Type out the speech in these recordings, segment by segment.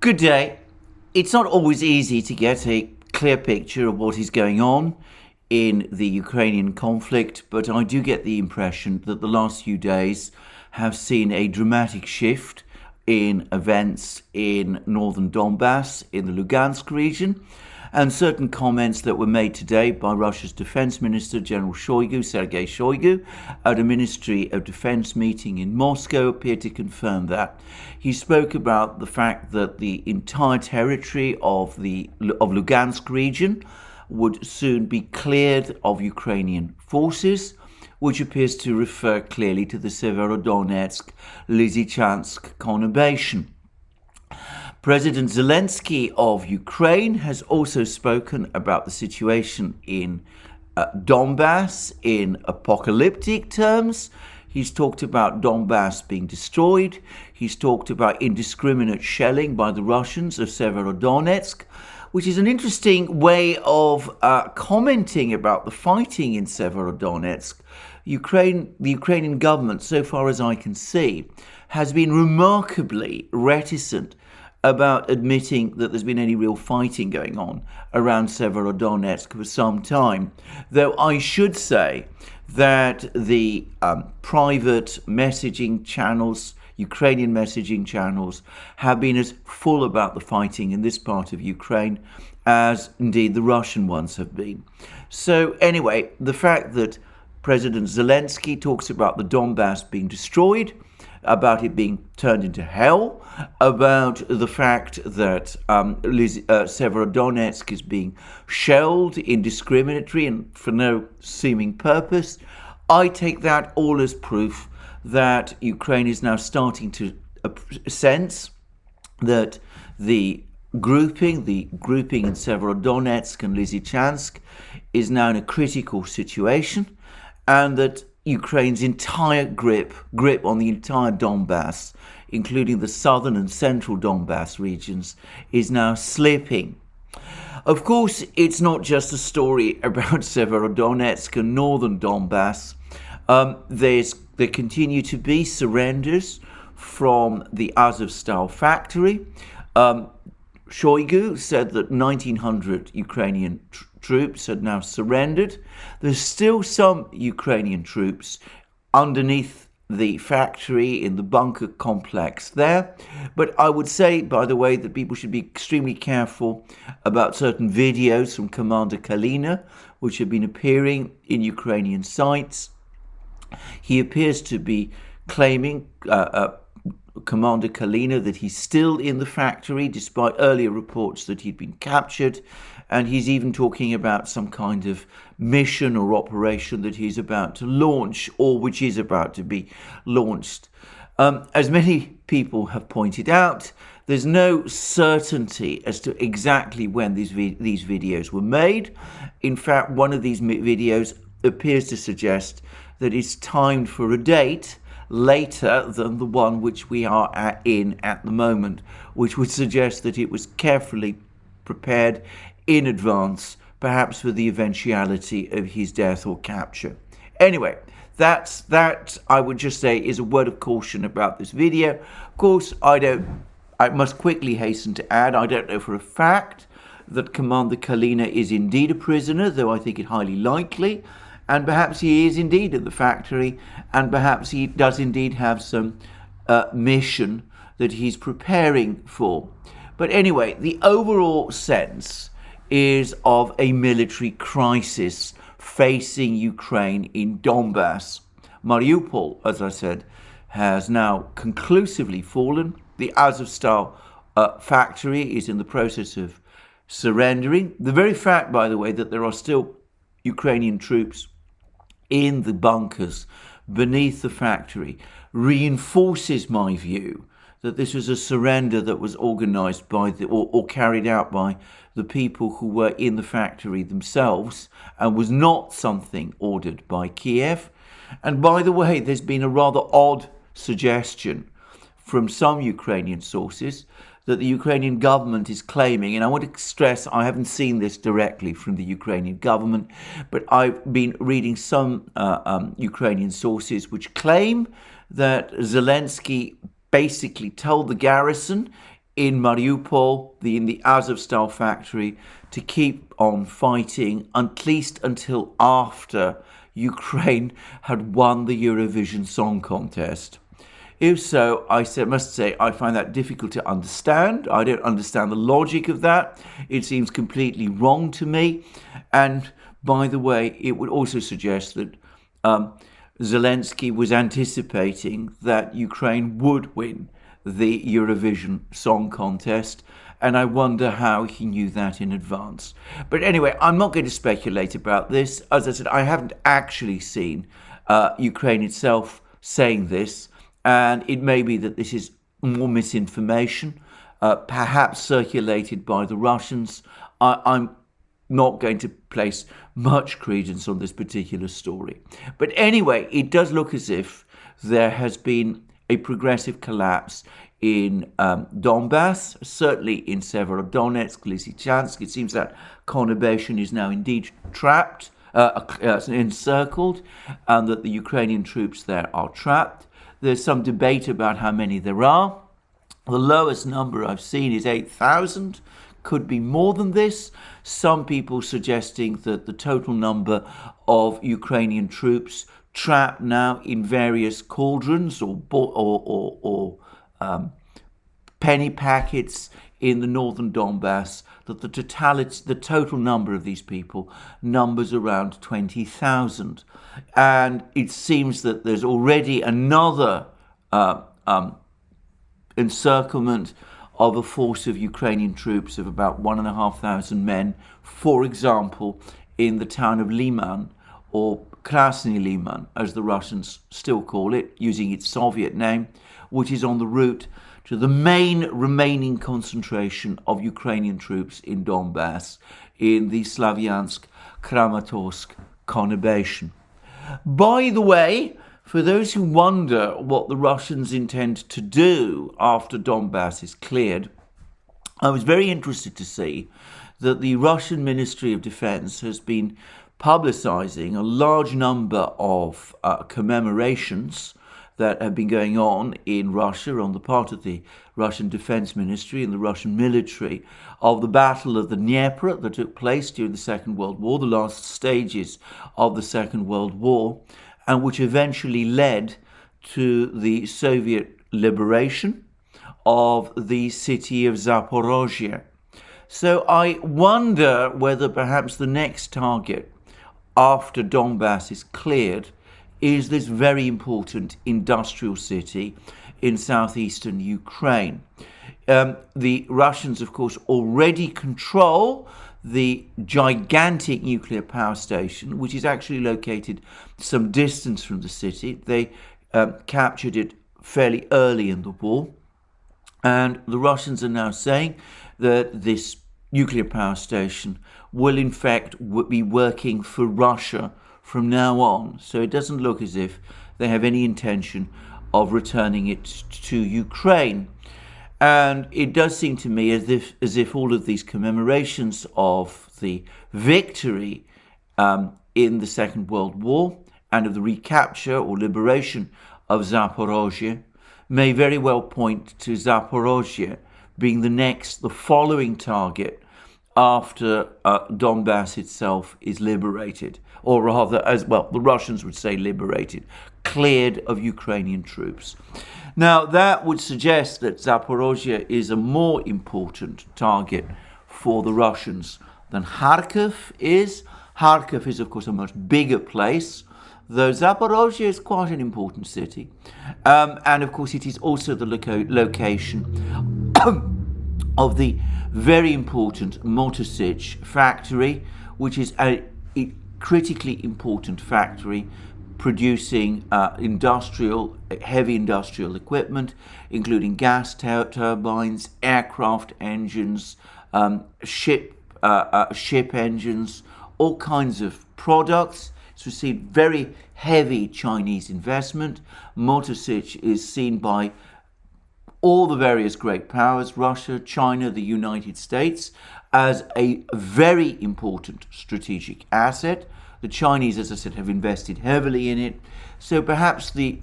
Good day. It's not always easy to get a clear picture of what is going on in the Ukrainian conflict, but I do get the impression that the last few days have seen a dramatic shift in events in northern Donbass, in the Luhansk region, and certain comments that were made today by Russia's Defense Minister, General Shoigu, Sergei Shoigu, at a Ministry of Defense meeting in Moscow appear to confirm that. He spoke about the fact that the entire territory of Lugansk region would soon be cleared of Ukrainian forces, which appears to refer clearly to the Severodonetsk-Lysychansk conurbation. President Zelensky of Ukraine has also spoken about the situation in Donbass in apocalyptic terms. He's talked about Donbass being destroyed. He's talked about indiscriminate shelling by the Russians of Severodonetsk, which is an interesting way of commenting about the fighting in Severodonetsk. The Ukrainian government, so far as I can see, has been remarkably reticent about admitting that there's been any real fighting going on around Severodonetsk for some time. Though I should say that the private messaging channels, Ukrainian messaging channels, have been as full about the fighting in this part of Ukraine as indeed the Russian ones have been. So anyway, the fact that President Zelensky talks about the Donbass being destroyed, about it being turned into hell, about the fact that Severodonetsk is being shelled indiscriminately and for no seeming purpose, I take that all as proof that Ukraine is now starting to sense that the grouping in Severodonetsk and Lysychansk is now in a critical situation, and that Ukraine's entire grip on the entire Donbass, including the southern and central Donbass regions, is now slipping. Of course, it's not just a story about Severodonetsk and northern Donbass. There continue to be surrenders from the Azovstal factory. Shoigu said that 1,900 Ukrainian troops had now surrendered. There's still some Ukrainian troops underneath the factory in the bunker complex there. But I would say, by the way, that people should be extremely careful about certain videos from Commander Kalina, which have been appearing in Ukrainian sites. He appears to be claiming, Commander Kalina, that he's still in the factory despite earlier reports that he'd been captured, and he's even talking about some kind of mission or operation that he's about to launch, or which is about to be launched. As many people have pointed out, there's no certainty as to exactly when these videos were made. In fact, one of these videos appears to suggest that it's timed for a date later than the one which we are in at the moment, which would suggest that it was carefully prepared in advance, perhaps for the eventuality of his death or capture. Anyway, that I would just say is a word of caution about this video. Of course, I must quickly hasten to add, I don't know for a fact that Commander Kalina is indeed a prisoner, though I think it highly likely. And perhaps he is indeed at the factory, and perhaps he does indeed have some mission that he's preparing for. But anyway, the overall sense is of a military crisis facing Ukraine in Donbass. Mariupol, as I said, has now conclusively fallen. The Azovstal factory is in the process of surrendering. The very fact, by the way, that there are still Ukrainian troops in the bunkers beneath the factory reinforces my view that this was a surrender that was organized by or carried out by the people who were in the factory themselves, and was not something ordered by Kiev. And by the way, there's been a rather odd suggestion from some Ukrainian sources that the Ukrainian government is claiming, and I want to stress I haven't seen this directly from the Ukrainian government, but I've been reading some Ukrainian sources which claim that Zelensky basically told the garrison in Mariupol, in the Azovstal factory, to keep on fighting at least until after Ukraine had won the Eurovision Song Contest. If so, must say, I find that difficult to understand. I don't understand the logic of that. It seems completely wrong to me. And by the way, it would also suggest that Zelensky was anticipating that Ukraine would win the Eurovision Song Contest, and I wonder how he knew that in advance. But anyway, I'm not going to speculate about this. As I said, I haven't actually seen Ukraine itself saying this, and it may be that this is more misinformation, perhaps circulated by the Russians. I'm not going to place much credence on this particular story. But anyway, it does look as if there has been a progressive collapse in Donbass, certainly in Severodonetsk, Lysychansk. It seems that conurbation is now indeed trapped, encircled, and that the Ukrainian troops there are trapped. There's some debate about how many there are. The lowest number I've seen is 8,000. Could be more than this. Some people suggesting that the total number of Ukrainian troops trapped now in various cauldrons or penny packets in the northern Donbass, that the total number of these people numbers around 20,000. And it seems that there's already another encirclement of a force of Ukrainian troops of about 1,500 men, for example, in the town of Liman, or Krasny Liman, as the Russians still call it, using its Soviet name, which is on the route to the main remaining concentration of Ukrainian troops in Donbass, in the Slavyansk-Kramatorsk conurbation. By the way, for those who wonder what the Russians intend to do after Donbass is cleared, I was very interested to see that the Russian Ministry of Defense has been publicizing a large number of commemorations that have been going on in Russia on the part of the Russian Defense Ministry and the Russian military of the Battle of the Dnieper that took place during the Second World War, the last stages of the Second World War, and which eventually led to the Soviet liberation of the city of Zaporozhye. So I wonder whether perhaps the next target after Donbass is cleared is this very important industrial city in southeastern Ukraine. The Russians, of course, already control the gigantic nuclear power station, which is actually located some distance from the city. They captured it fairly early in the war. And the Russians are now saying that this nuclear power station will in fact be working for Russia from now on. So it doesn't look as if they have any intention of returning it to Ukraine. And it does seem to me as if all of these commemorations of the victory in the Second World War and of the recapture or liberation of Zaporozhye may very well point to Zaporozhye being the following target after Donbass itself is liberated, or rather, as well, the Russians would say liberated, cleared of Ukrainian troops. Now, that would suggest that Zaporozhye is a more important target for the Russians than Kharkiv is. Kharkiv is, of course, a much bigger place, though Zaporozhye is quite an important city. And, of course, it is also the location of the very important Motorsic factory, which is a critically important factory producing heavy industrial equipment, including gas turbines, aircraft engines, ship engines, all kinds of products. It's received very heavy Chinese investment. Motorsic is seen by all the various great powers, Russia, China, the United States, as a very important strategic asset. The Chinese, as I said, have invested heavily in it. So perhaps the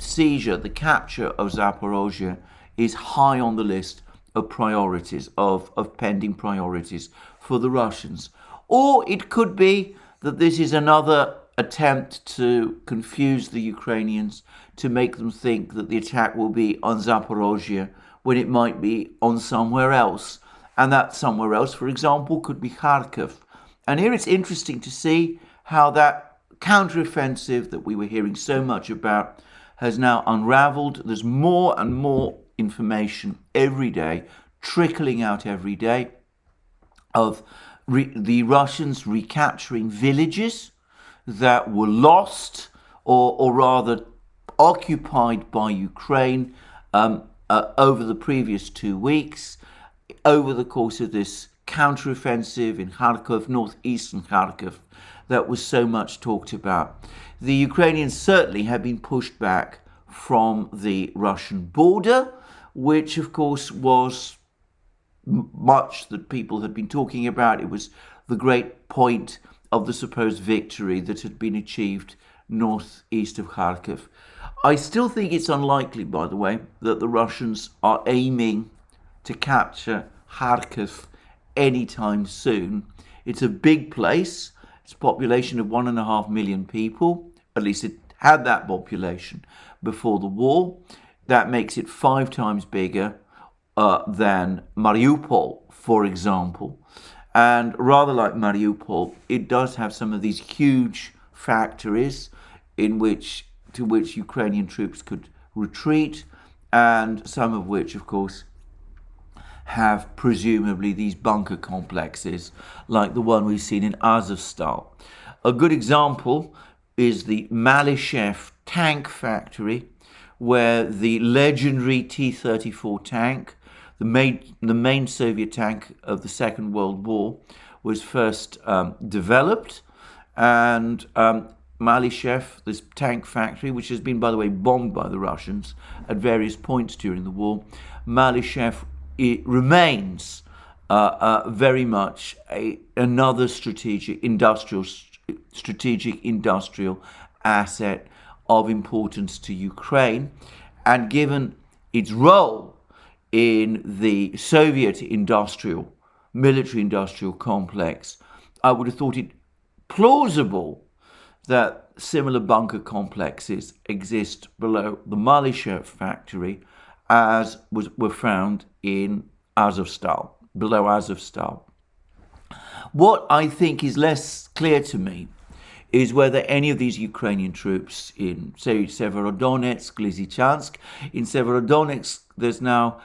capture of Zaporozhye is high on the list of priorities, of pending priorities for the Russians. Or it could be that this is another attempt to confuse the Ukrainians, to make them think that the attack will be on Zaporozhye when it might be on somewhere else. And that somewhere else, for example, could be Kharkiv. And here it's interesting to see how that counteroffensive that we were hearing so much about has now unraveled. There's more and more information every day, trickling out every day, of the Russians recapturing villages that were lost or rather occupied by Ukraine over the previous 2 weeks, over the course of this counteroffensive in Kharkiv, northeastern Kharkiv, that was so much talked about. The Ukrainians certainly have been pushed back from the Russian border, which of course was much that people had been talking about. It was the great point of the supposed victory that had been achieved northeast of Kharkiv. I still think it's unlikely, by the way, that the Russians are aiming to capture Kharkiv anytime soon. It's a big place. It's a population of 1.5 million people. At least it had that population before the war. That makes it 5 times bigger than Mariupol, for example. And rather like Mariupol, it does have some of these huge factories to which Ukrainian troops could retreat, and some of which, of course, have presumably these bunker complexes like the one we've seen in Azovstal. A good example is the Malyshev tank factory, where the legendary T-34 tank, the main Soviet tank of the Second World War, was first developed. And Malyshev, this tank factory, which has been, by the way, bombed by the Russians at various points during the war, Malyshev, it remains very much another strategic industrial asset of importance to Ukraine. And given its role in the Soviet military industrial complex, I would have thought it plausible that similar bunker complexes exist below the Malyshev factory as were found in Azovstal, below Azovstal. What I think is less clear to me is whether any of these Ukrainian troops in, say, Severodonetsk, Lysychansk. In Severodonetsk, there's now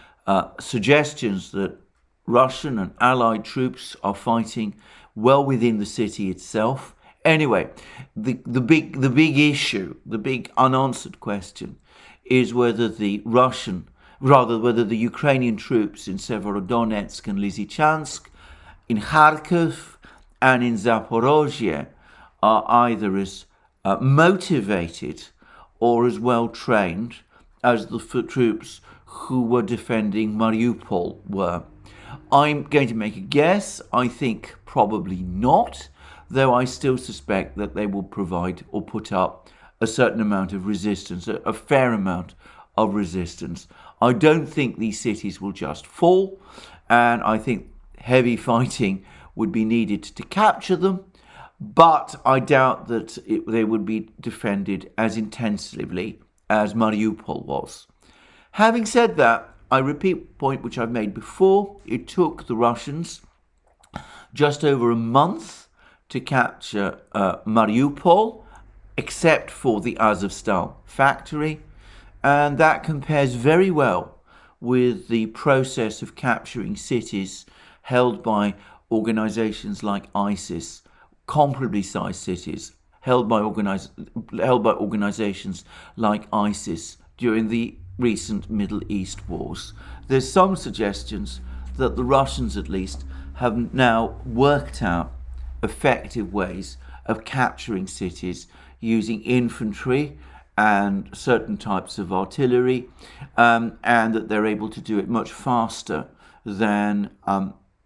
suggestions that Russian and allied troops are fighting well within the city itself. Anyway, the big issue, the big unanswered question, is whether the Ukrainian troops in Severodonetsk and Lysychansk, in Kharkiv and in Zaporozhye are either as motivated or as well trained as the troops who were defending Mariupol were. I'm going to make a guess. I think probably not, though I still suspect that they will provide or put up a certain amount of resistance, a fair amount of resistance. I don't think these cities will just fall, and I think heavy fighting would be needed to capture them, but I doubt that they would be defended as intensively as Mariupol was. Having said that, I repeat a point which I've made before. It took the Russians just over a month to capture Mariupol, except for the Azovstal factory, and that compares very well with the process of capturing cities held by organizations like ISIS, comparably sized cities held by organizations like ISIS during the recent Middle East wars. There's some suggestions that the Russians, at least, have now worked out effective ways of capturing cities using infantry and certain types of artillery, and that they're able to do it much faster than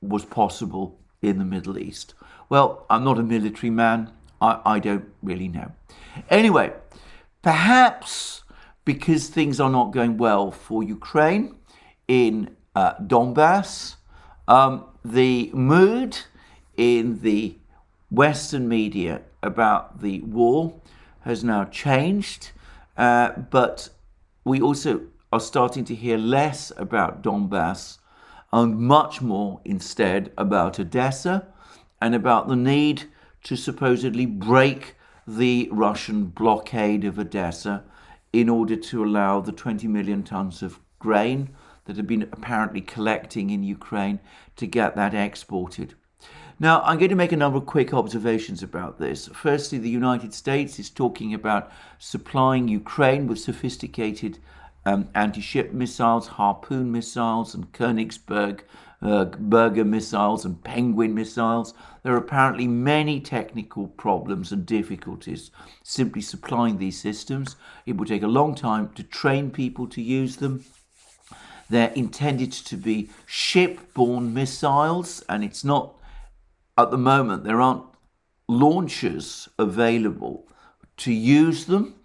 was possible in the Middle East. Well, I'm not a military man. I don't really know. Anyway, perhaps because things are not going well for Ukraine in Donbass. The mood in the Western media about the war has now changed, but we also are starting to hear less about Donbass and much more instead about Odessa and about the need to supposedly break the Russian blockade of Odessa in order to allow the 20 million tons of grain that have been apparently collecting in Ukraine to get that exported. Now, I'm going to make a number of quick observations about this. Firstly, the United States is talking about supplying Ukraine with sophisticated anti-ship missiles, Harpoon missiles, and Königsberg Burger missiles and Penguin missiles. There are apparently many technical problems and difficulties simply supplying these systems. It will take a long time to train people to use them. They're intended to be ship-borne missiles, and it's not, at the moment, there aren't launchers available to use them,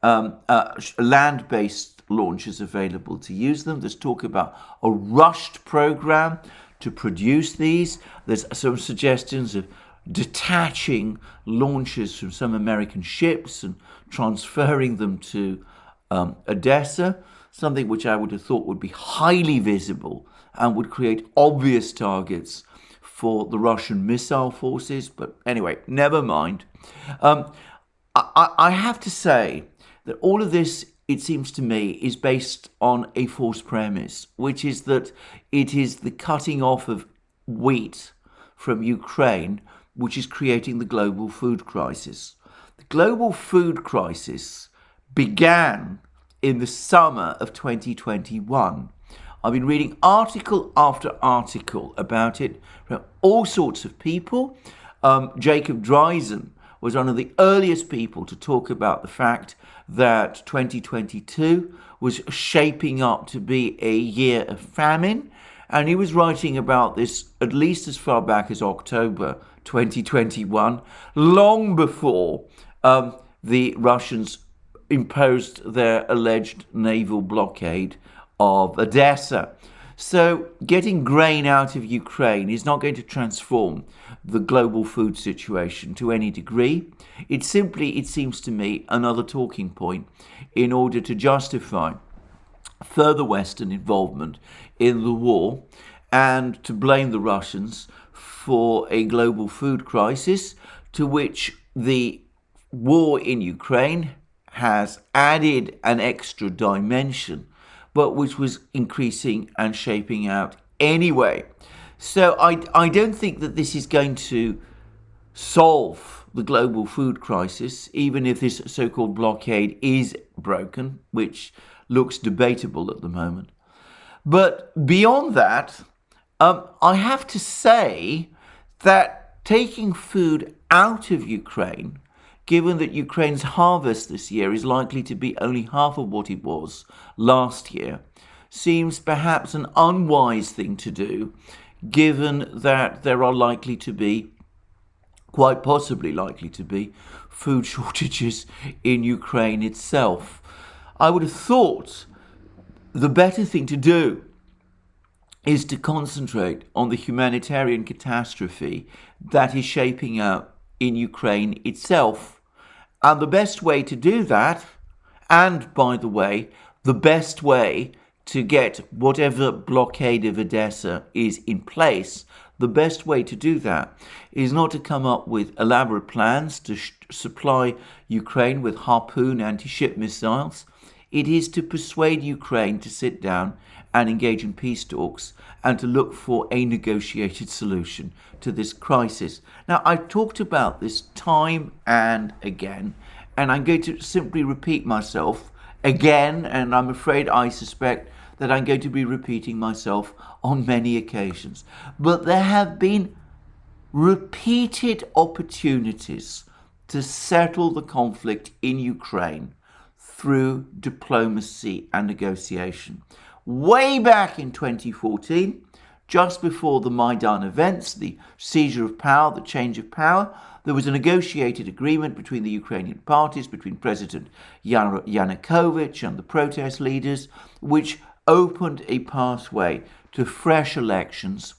land-based launchers available to use them. There's talk about a rushed program to produce these. There's some suggestions of detaching launchers from some American ships and transferring them to Odessa, something which I would have thought would be highly visible and would create obvious targets for the Russian missile forces. But anyway, never mind. I have to say that all of this, it seems to me, is based on a false premise, which is that it is the cutting off of wheat from Ukraine which is creating the global food crisis. The global food crisis began in the summer of 2021. I've been reading article after article about it from all sorts of people. Jacob Dreisen was one of the earliest people to talk about the fact that 2022 was shaping up to be a year of famine. And he was writing about this at least as far back as October 2021, long before the Russians imposed their alleged naval blockade of Odessa. So getting grain out of Ukraine is not going to transform the global food situation to any degree. It's simply, it seems to me, another talking point in order to justify further Western involvement in the war and to blame the Russians for a global food crisis to which the war in Ukraine has added an extra dimension, but which was increasing and shaping out anyway. So I don't think that this is going to solve the global food crisis, even if this so-called blockade is broken, which looks debatable at the moment. But beyond that, I have to say that taking food out of Ukraine, given that Ukraine's harvest this year is likely to be only half of what it was last year, seems perhaps an unwise thing to do, given that there are likely to be, quite possibly likely to be, food shortages in Ukraine itself. I would have thought the better thing to do is to concentrate on the humanitarian catastrophe that is shaping out in Ukraine itself. And the best way to do that, and by the way, the best way to get whatever blockade of Odessa is in place, the best way to do that is not to come up with elaborate plans to supply Ukraine with Harpoon anti-ship missiles. It is to persuade Ukraine to sit down and engage in peace talks and to look for a negotiated solution to this crisis. Now, I've talked about this time and again, and I'm going to simply repeat myself again, and I'm afraid I suspect that I'm going to be repeating myself on many occasions. But there have been repeated opportunities to settle the conflict in Ukraine through diplomacy and negotiation. Way back in 2014, just before the Maidan events, the seizure of power, the change of power, there was a negotiated agreement between the Ukrainian parties, between President Yanukovych and the protest leaders, which opened a pathway to fresh elections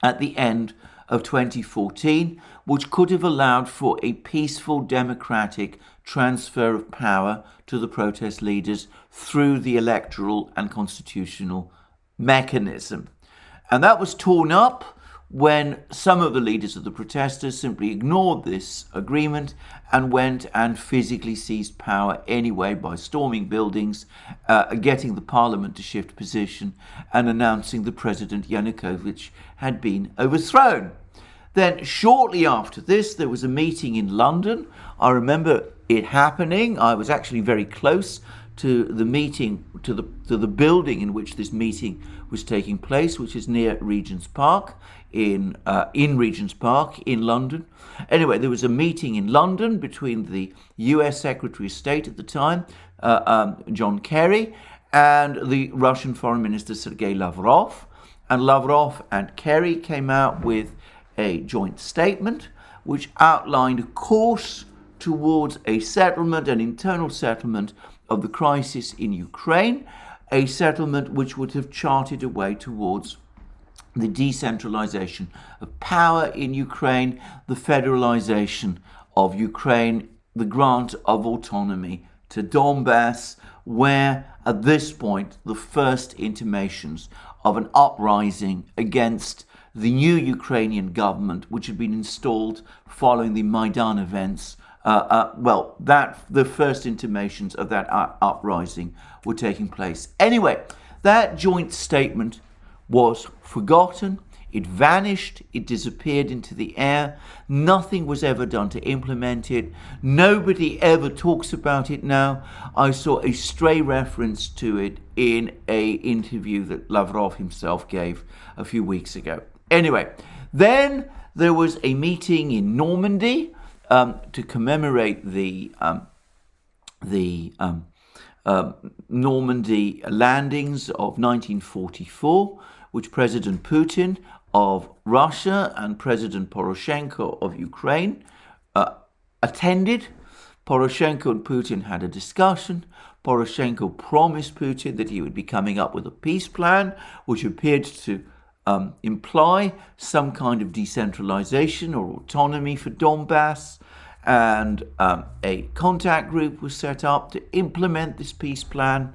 at the end of 2014, which could have allowed for a peaceful democratic transfer of power to the protest leaders through the electoral and constitutional mechanism. And that was torn up when some of the leaders of the protesters simply ignored this agreement and went and physically seized power anyway by storming buildings, getting the parliament to shift position and announcing that President Yanukovych had been overthrown. Then shortly after this, there was a meeting in London. I remember it happening. I was actually very close to the meeting, to the building in which this meeting was taking place, which is near Regent's Park, in Regent's Park in London. Anyway, there was a meeting in London between the US Secretary of State at the time, John Kerry, and the Russian Foreign Minister Sergei Lavrov. And Lavrov and Kerry came out with a joint statement which outlined a course towards a settlement, an internal settlement of the crisis in Ukraine, a settlement which would have charted a way towards the decentralization of power in Ukraine, the federalization of Ukraine, the grant of autonomy to Donbass, where at this point the first intimations of an uprising against the new Ukrainian government, which had been installed following the Maidan events, the first intimations of that uprising were taking place. Anyway, that joint statement was forgotten, it vanished, it disappeared into the air. Nothing was ever done to implement it. Nobody ever talks about it now. I saw a stray reference to it in an interview that Lavrov himself gave a few weeks ago. Anyway, then there was a meeting in Normandy to commemorate the Normandy landings of 1944, which President Putin of Russia and President Poroshenko of Ukraine attended. Poroshenko and Putin had a discussion. Poroshenko promised Putin that he would be coming up with a peace plan, which appeared to imply some kind of decentralization or autonomy for Donbass. And a contact group was set up to implement this peace plan.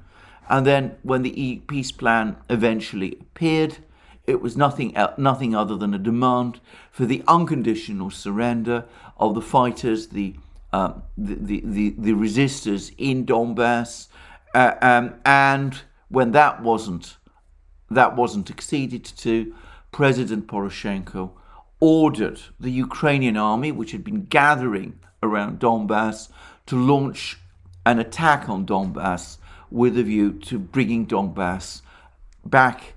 And then when the peace plan eventually appeared, it was nothing other than a demand for the unconditional surrender of the fighters, the resistors in Donbass. And when that wasn't acceded to, President Poroshenko ordered the Ukrainian army, which had been gathering around Donbass, to launch an attack on Donbass with a view to bringing Donbass back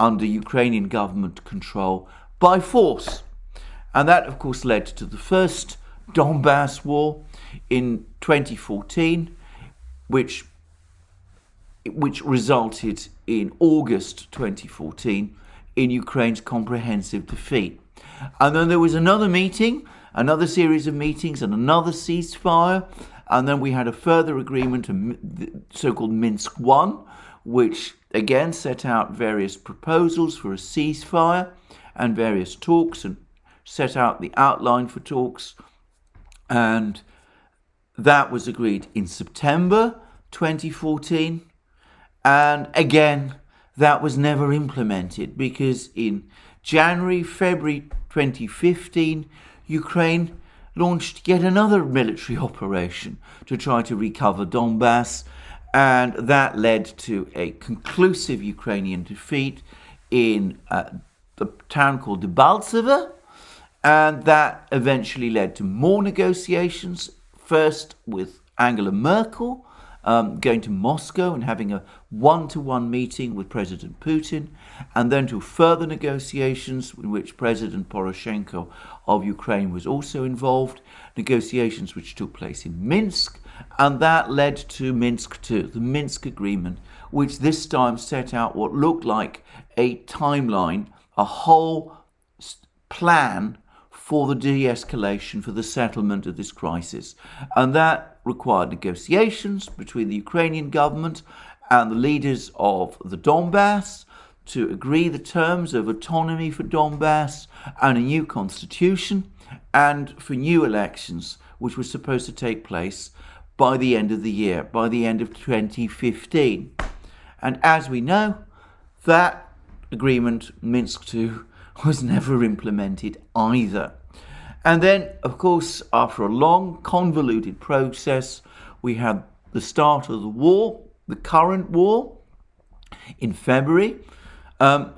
under Ukrainian government control by force. And that, of course, led to the first Donbass war in 2014, which resulted in August 2014 in Ukraine's comprehensive defeat. And then there was another meeting, another series of meetings, and another ceasefire. And then we had a further agreement, the so-called Minsk I, which again set out various proposals for a ceasefire and various talks and set out the outline for talks. And that was agreed in September 2014. And again, that was never implemented because in February 2015, Ukraine launched yet another military operation to try to recover Donbass, and that led to a conclusive Ukrainian defeat in the town called Debaltseve, and that eventually led to more negotiations, first with Angela Merkel, going to Moscow and having a one-to-one meeting with President Putin, and then to further negotiations in which President Poroshenko of Ukraine was also involved, negotiations which took place in Minsk, and that led to Minsk II, the Minsk Agreement, which this time set out what looked like a timeline, a whole plan for the de-escalation, for the settlement of this crisis. And that required negotiations between the Ukrainian government and the leaders of the Donbass, to agree the terms of autonomy for Donbass and a new constitution and for new elections, which were supposed to take place by the end of the year, by the end of 2015. And as we know, that agreement, Minsk II, was never implemented either. And then, of course, after a long, convoluted process, we had the start of the war, the current war, in February,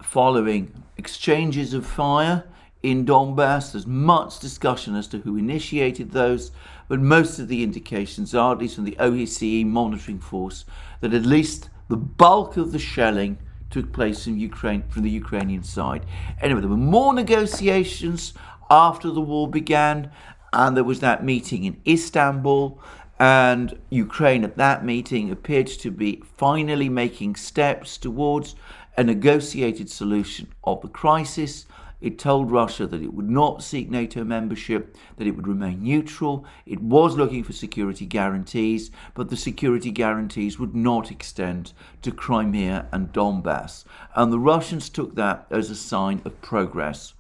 following exchanges of fire in Donbass. There's much discussion as to who initiated those, but most of the indications are, at least from the ODYSEE monitoring force, that at least the bulk of the shelling took place in Ukraine, from the Ukrainian side. Anyway, there were more negotiations after the war began, and there was that meeting in Istanbul, and Ukraine at that meeting appeared to be finally making steps towards a negotiated solution of the crisis. It told Russia that it would not seek NATO membership, that it would remain neutral. It was looking for security guarantees, but the security guarantees would not extend to Crimea and Donbass. And the Russians took that as a sign of progress.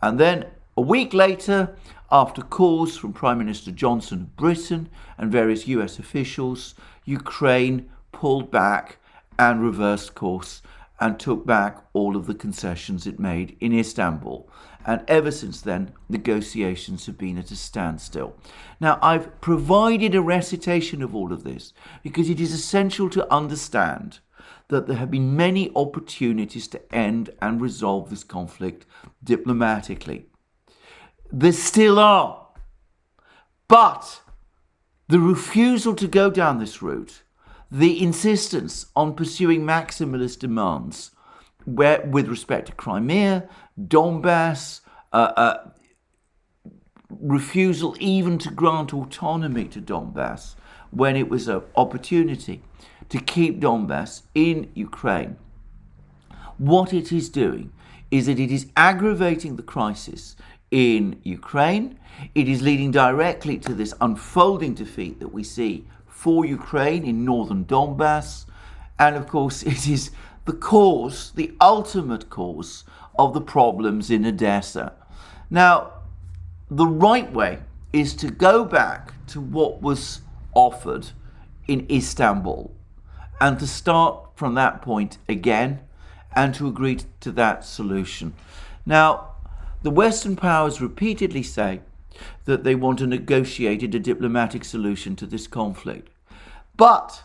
And then a week later, after calls from Prime Minister Johnson of Britain and various US officials, Ukraine pulled back and reversed course and took back all of the concessions it made in Istanbul. And ever since then, negotiations have been at a standstill. Now, I've provided a recitation of all of this because it is essential to understand that there have been many opportunities to end and resolve this conflict diplomatically. There still are. But the refusal to go down this route, the insistence on pursuing maximalist demands with respect to Crimea, Donbass, refusal even to grant autonomy to Donbass when it was an opportunity to keep Donbass in Ukraine. What it is doing is that it is aggravating the crisis in Ukraine. It is leading directly to this unfolding defeat that we see for Ukraine in northern Donbass. And of course, it is the cause, the ultimate cause of the problems in Odessa. Now, the right way is to go back to what was offered in Istanbul and to start from that point again and to agree to that solution. Now, the Western powers repeatedly say that they want to negotiate a diplomatic solution to this conflict. But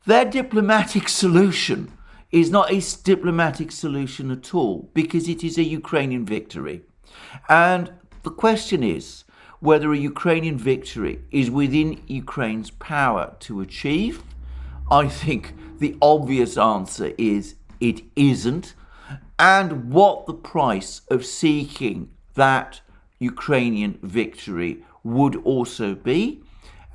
their diplomatic solution is not a diplomatic solution at all, because it is a Ukrainian victory. And the question is whether a Ukrainian victory is within Ukraine's power to achieve. I think the obvious answer is it isn't. And what the price of seeking that Ukrainian victory would also be.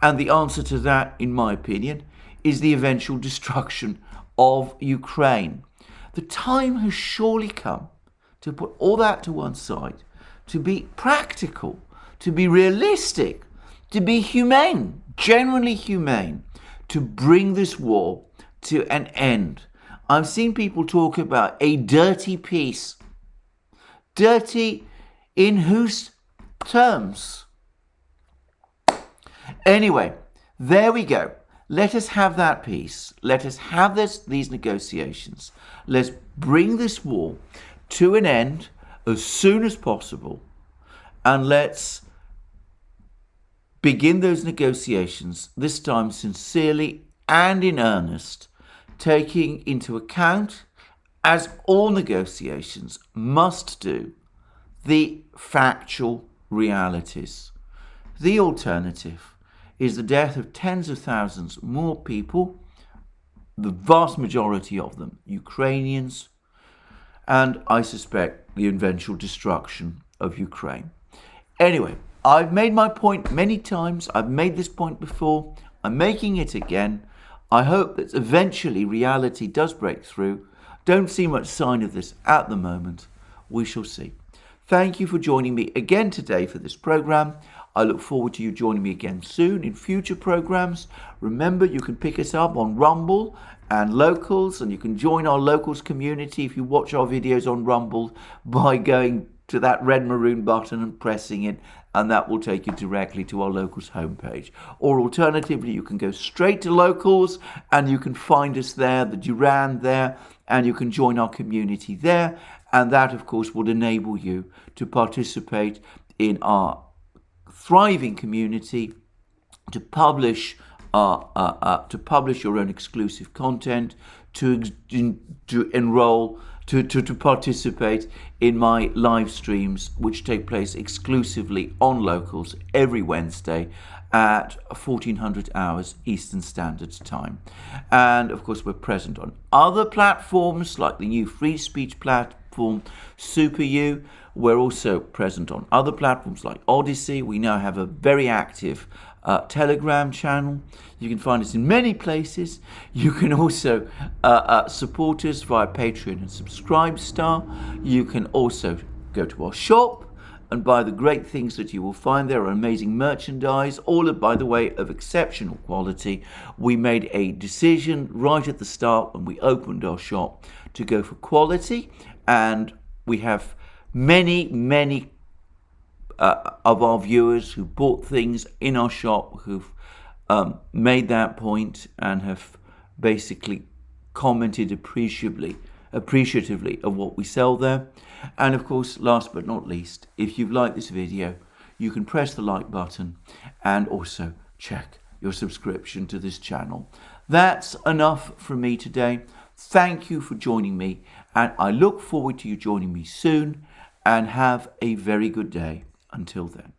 And the answer to that, in my opinion, is the eventual destruction of Ukraine. The time has surely come to put all that to one side, to be practical, to be realistic, to be humane, genuinely humane, to bring this war to an end. I've seen people talk about a dirty peace. Dirty in whose terms? Anyway, there we go. Let us have that peace. Let us have these negotiations. Let's bring this war to an end as soon as possible. And let's begin those negotiations, this time sincerely and in earnest, taking into account, as all negotiations must do, the factual realities. The alternative is the death of tens of thousands more people, the vast majority of them Ukrainians, and I suspect the eventual destruction of Ukraine. Anyway, I've made my point many times. I've made this point before. I'm making it again. I hope that eventually reality does break through. Don't see much sign of this at the moment. We shall see. Thank you for joining me again today for this program. I look forward to you joining me again soon in future programs. Remember, you can pick us up on Rumble and locals, and you can join our locals community if you watch our videos on Rumble by going to that red maroon button and pressing it, and that will take you directly to our locals homepage. Or alternatively, you can go straight to locals and you can find us there, the Duran there, and you can join our community there, and that of course will enable you to participate in our thriving community, to publish your own exclusive content, to enroll, to participate in my live streams, which take place exclusively on locals every Wednesday at 1400 hours Eastern Standard Time. And of course, we're present on other platforms like the new free speech platform SuperU. We're also present on other platforms like ODYSEE. We now have a very active Telegram channel. You can find us in many places. You can also support us via Patreon and Subscribestar. You can also go to our shop and buy the great things that you will find there. Are amazing merchandise, all by the way of exceptional quality. We made a decision right at the start when we opened our shop to go for quality, and we have many of our viewers who bought things in our shop who've made that point and have basically commented appreciatively of what we sell there. And of course, last but not least, if you've liked this video, you can press the like button and also check your subscription to this channel. That's enough from me today. Thank you for joining me, and I look forward to you joining me soon, and have a very good day. Until then.